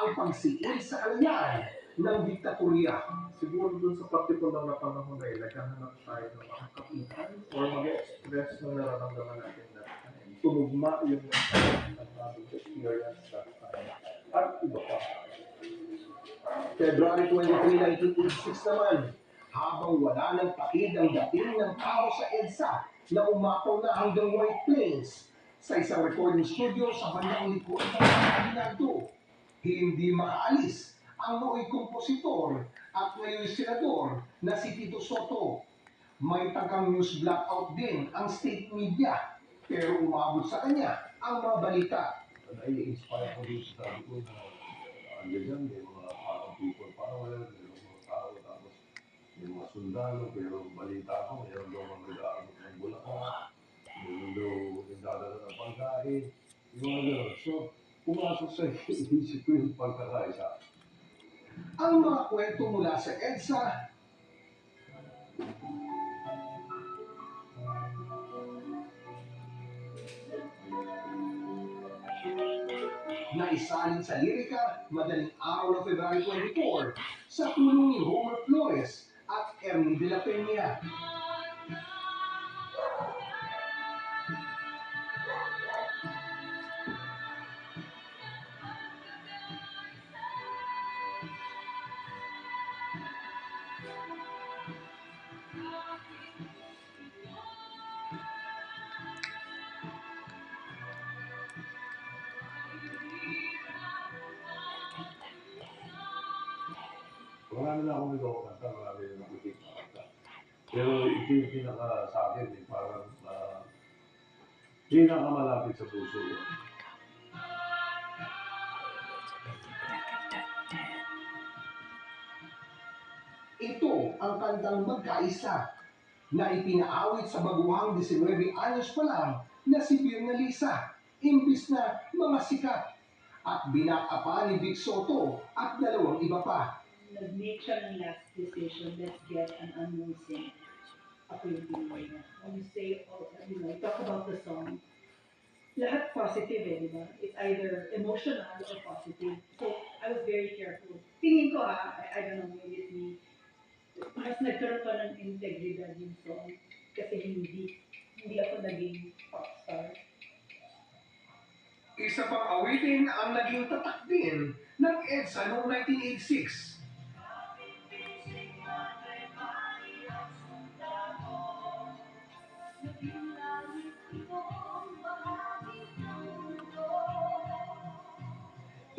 ang pagsiil sa kalayan ng diktatorya. Siguro dun sa particular na panahon na naghahanap tayo ng makakapitan or mag-express ng nararamdaman natin na tumugma yung experience that time. At iba pa. February 23, 1986 naman, habang wala ng pakid ang dating ng tao sa EDSA na umapaw na hanggang White Plains sa isang recording studio sa bandang likod ng Aguinaldo. Hindi makaalis ang nooy kompositor at ngayon senador na si Tito Soto. May tagang news blackout din ang state media, pero umabot sa kanya ang mga balita. Nai-inspire ko din sa sabi ko na andyan dyan, may mga people power, may mga tao, tapos may mga sundalo, pero balita ko, mayroon daw mga nag-aabot ng bulakan, mayroon daw nagdadala ng pagkain, yung mga gano'n. So, pumasok sa isip ko yung pagkakaisa. Ang mga kwento mula sa EDSA, na isalin sa lirika madaling araw ng February 24 sa tulong ni Homer Flores at Ernie de la Peña. Marami na akong ito kanta, marami na nakikita kanta. Pero ito yung pinaka sa akin, parang pinakamalapit sa puso ko. Ito ang kantang Magkaisa na ipinaawit sa baguhang 19 anyos pa lang na si Birna Lisa, imbis na mga sikat, at binaka pa ni Vic Soto at dalawang iba pa. Nag-make siya ng last decision, let's get an unknown singer. Ako yung pinili niya. When you say, you talk about the song, lahat positive di ba? It's either emotional or positive. So, I was very careful. Tingin ko I don't know, maybe it's me, mas nagkaroon pa ng integridad yung song kasi hindi ako naging pop star. Isa pang awitin ang naging tatak din ng EDSA noong 1986.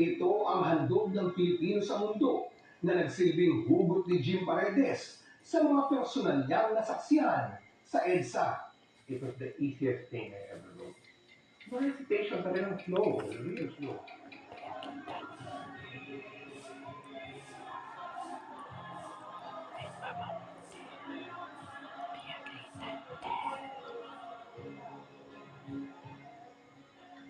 Ito ang handog ng Pilipino sa mundo na nagsilbing hugot ni Jim Paredes sa mga personal niyang nasaksihan sa EDSA. It was the easiest thing I ever wrote. No hesitation, talagang flow, real flow.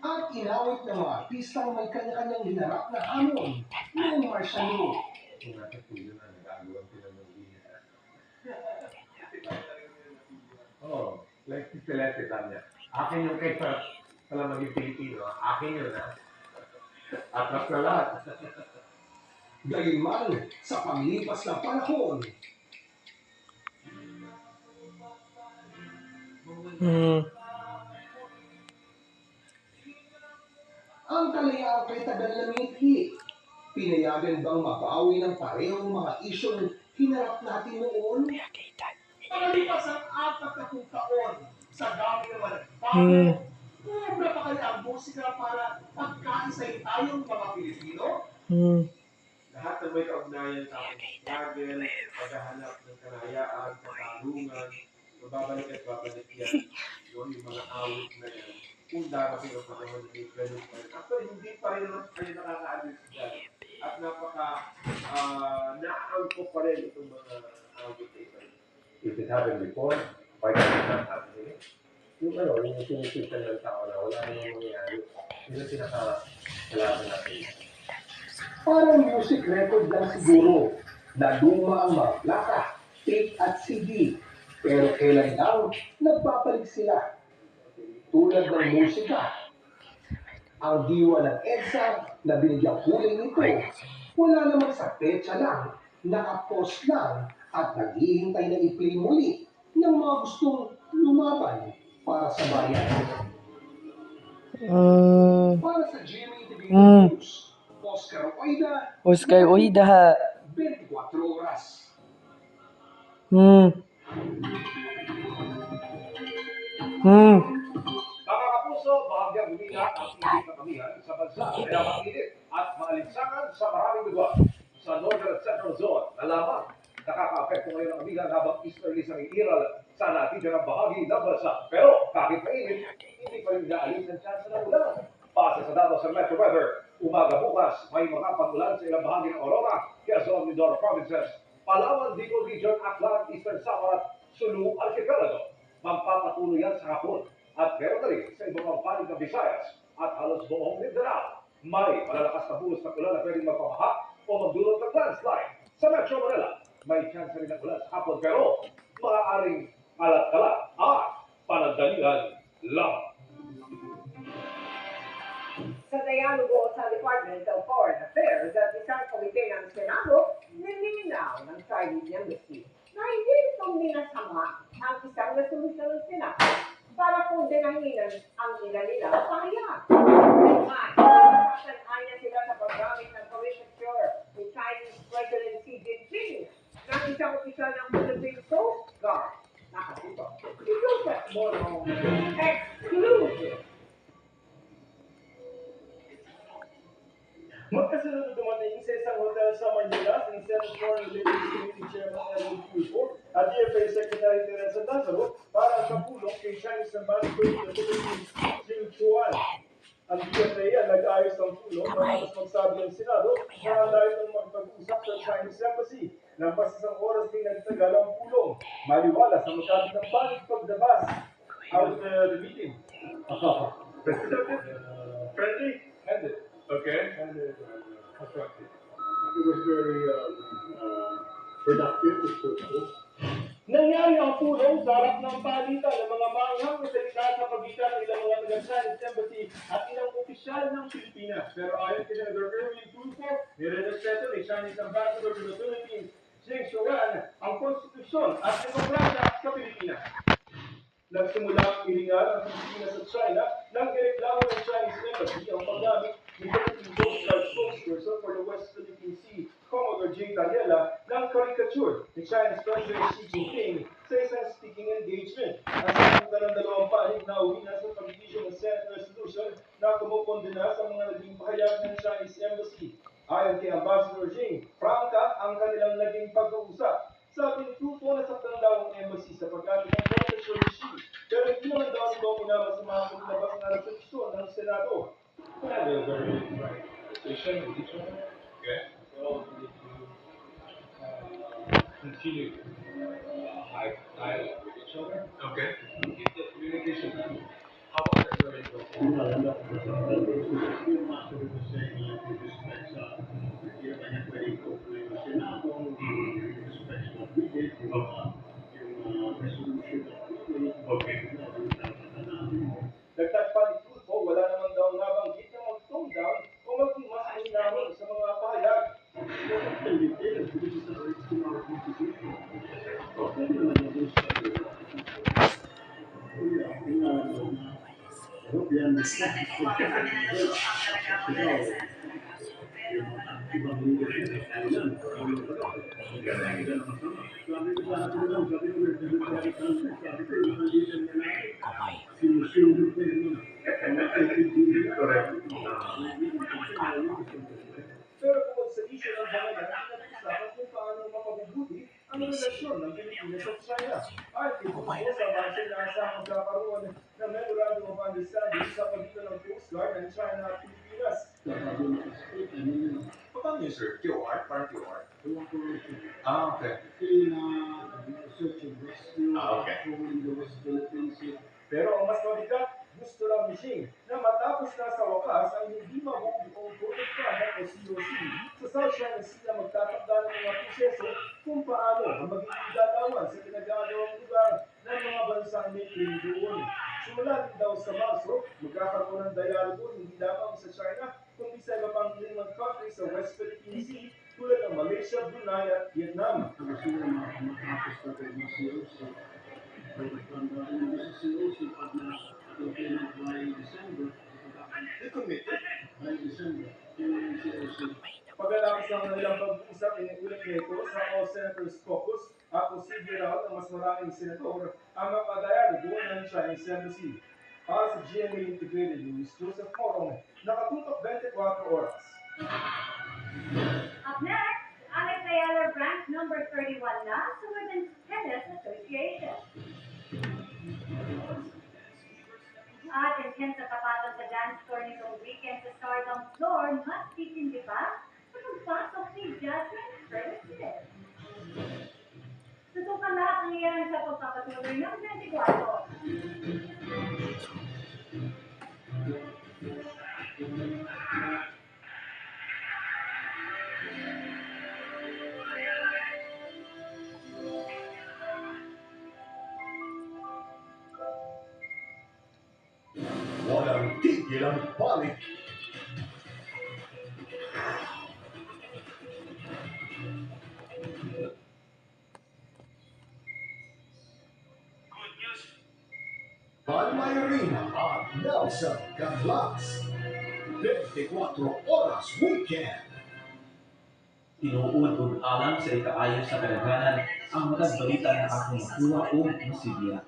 At inawit ng mga artistang may kanya-kanyang hinarap na hamon noong martial law. Kung nasa studio na, nag-aagawan sila ng linya. Oh, like si Celeste sabi niya, akin yung kaysa pala maging Pilipino, akin yun ha. Atras na lahat. Gayunman sa paglipas ng panahon. Ang kalayaan kay tagal na mithi. Pinayagan bang mabawi ng parehong mga isyong hinarap natin noon? Pagalipas ang 40 taon sa dami ng nagbago, ubra pa kaya ang musika para pagkaisahin tayong mga Pilipino? Lahat ng may kaugnayan sa ating struggle, paghahanap ng kanayaan, katarungan, mababalik at babalik yan. Yung mga awit na yan. Kung darating ang panahon na ganun pa rin. Actually, hindi pa rin naman kayo nakaka-alis dyan. At naangko pa rin itong mga awit na ito. If it happened before, why can't it not happen again? Yung sinisipan ng tao na wala nang mangyayari. Yun ang pinaka-kailangan natin. Parang music record lang siguro na luma ang mga plaka, tape at CD. Pero kailan lang nagpapalik sila. Tulad ng musika, Ang diwa ng EDSA na binigyang kulay nito, wala namang sa petsa lang, nakapost lang at naghihintay na i-play muli ng mga gustong lumaban para sa bayan. Para sa GMA Integrated News, Oscar Oida, Oscar Oida. 24 oras. Mga kapuso, bahagyang humina ang init na kamihan sa bansa kaya mainit at maalinsangan sa maraming lugar. Sa Northern at Central Zone na lamang nakaka-apekto ngayon ang amihan habang easterlies ang iiral sa natitira ng bahagi ng bansa. Pero kahit mainit, hindi pa rin naalis ang chance ng ulan. Base sa datos sa Metro Weather, umaga bukas may mga pag-ulan sa ilang bahagi ng Aurora, Quezon, Mindoro Provinces, Palawan, Bicol Region, Aklan, Eastern Samar, Sulu, Archipelago. Magpapatuloy yan sa hapon at meron na rin sa ibang mga panig ng Visayas at halos buong Mindanao. May malalakas na buhos ng ulan na pwedeng magpamaha o magdulot ng landslide. Sa Metro Manila, may chance rin ng ulan sa hapon pero maaaring alat-alat at panandalian lang. Sa dialogo sa Department of Foreign Affairs at isang komite ng Senado, nilinaw ng Chinese Embassy na hindi ito minasama ang isang resolusyon ng Senado para kondenahin ang ilan-ilang pahayag. Sasanayan sila sa paggamit ng caricature ni Chinese President Xi Jinping ng isang opisyal ng Philippine Coast Guard. Nakasito. Si Joseph Morong, exclusive. Magkasunod dumating sa isang hotel sa Manila si Senate Foreign Relations Committee Chairman Edwin Tulfo at DFA Secretary Teresa Lazaro para sa pulong kay Chinese Ambassador to the Philippines, Jim Chuan. Ang DFA ang nag-ayos ng pulong matapos magsabi ng Senado na handa itong magpag-usap sa Chinese Embassy nang pas isang oras din nagtagal ang pulong. Maliwala sa magkabit ng panig pagdabas. How was the meeting? Friendly? Ended. Okay. And constructive. It was very productive, it's fruitful. Nangyari ang pulong sa harap ng palitan ng mga manghang na salita sa pagitan ng ilang mga taga-Chinese Embassy at ilang opisyal ng Pilipinas. Pero ayon kay Senator Erwin Tulfo, nirerespeto ni Chinese Ambassador to the Philippines, Jing Chuan, ang konstitusyon at demokrasya sa Pilipinas. Nagsimula ang hilingan ng Pilipinas at China nang ireklamo ng Chinese Embassy ang paggamit ni Philippine Coast Guard spokesperson for the West Philippine Sea, Commodore J. Tariela, ng caricature ni Chinese President Xi Jinping sa isang speaking engagement. Ang sabutan ng dalawang panig na uwi na sa pag-issue ng Senate resolution na kumukondena sa mga naging pahayag ng Chinese Embassy. Ayon kay Ambassador Jing, prangka ang kanilang naging pag-uusap. Sabi ni Tulfo na saktan daw ang embassy sa paggamit ng caricature ni Xi, pero hindi naman daw ito minamasa mga paglabas na resolusyon ng Senado. Yeah, they're very right. Association with each other. Okay. So, we need to Continue high dialogue with each other. Okay. Keep the communication. How about that very important? Yung master was saying with respect sa hindi naman niya pwedeng tutuloy ng Senado, with respect sa what we did, yung resolution that we made. Okay. Dagdag pa ni Tulfo, wala naman daw nabanggit na mag-tone down o maging mas mahinahon sa mga pahayag. This is in our constitution. Pwede naman yung I hope you understand. Ibang leadership ay yan. Sabi ko sa akin lang, sabi ko, sabi ko, yung mga leader na natin, sinusunod ko yung mga Correct. Pero kung sa issue ng bangayan, pinag-usapan kung paano mapabubuti ang relasyon ng Pilipinas at China. At ito po sa base na sa magkakaroon ng Memorandum of Understanding sa pagitan ng Coast Guard ng China at Pilipinas. Paano yun, sir? QR? Parang QR? Okay. Search and rescue, Okay. in the West Philippines. Pero ang mas mabigat, gusto lang ni Xing na matapos na sa wakas ang hindi mabubuong Code of Conduct o COC sa South China Sea na magtatakda ng mga proseso kung paano ang magiging gagawin sa pinag-aagawang lugar ng mga bansang may claim doon. Simula din daw sa Marso, magkakaroon ng dialogo hindi lamang sa China, kundi sa iba pang 5 countries sa West Philippine Sea tulad ng Malaysia, Brunei at Vietnam. Ako siguro makapos pa kayo ng COC. Yung sa COC, pag na-okay na by December, by December, yung COC. Pagkatapos ng kanilang pag-uusap, inuulit nito sa All Senators Caucus at posible raw na mas maraming senator ang makadayalogo ng Chinese Embassy. Para sa GMA Integrated News, Joseph Morong, nakatutok 24 oras. Up next, Alex Ayala ranked number 31 na sa Women's Tennis Association. At intense na tapatan sa dance floor nitong weekend sa Stardom floor, mas titindi pa sa pagpasok ni Jasmine Fernandez. Tutukan lahat ng iyan sa pagpapatuloy ng 24. Walang tigil ang balik. Palmay Arena at Nelson Carlas. 24 oras weekend. Tinuod ug alang sa ikaayo sa kadaghanan ang matag balita na akong makuha o masigya.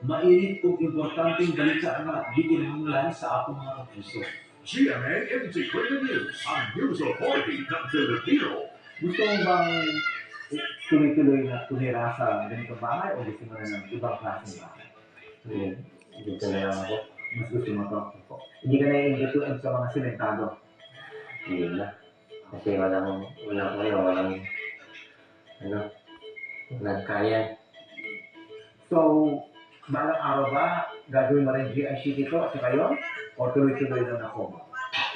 Mainit ug importanteng balita nga di kinahanglan sa akong mga puso. GMA Integrated News. Ang news authority ng Filipino. Gusto mo bang tuloy-tuloy na tumira sa ganitong bahay o gusto mo na ng ibang klaseng bahay? Dito na lang ako. Mas gusto mo to? Hindi ka na-imbituin sa mga simentado. Hindi na. Kasi walang kaya. So, balang araw ba gagawin mo rin GIC dito at saka yun? O tuloy-tuloy lang ako?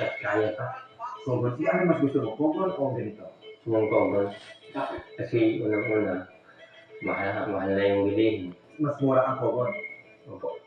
At kaya pa. Kogol, ano mas gusto mo? Kogol o ganito? Sumangkogol. Kasi unang-una, mahal na yung bilihin. Mas mura ang kogol. Opo.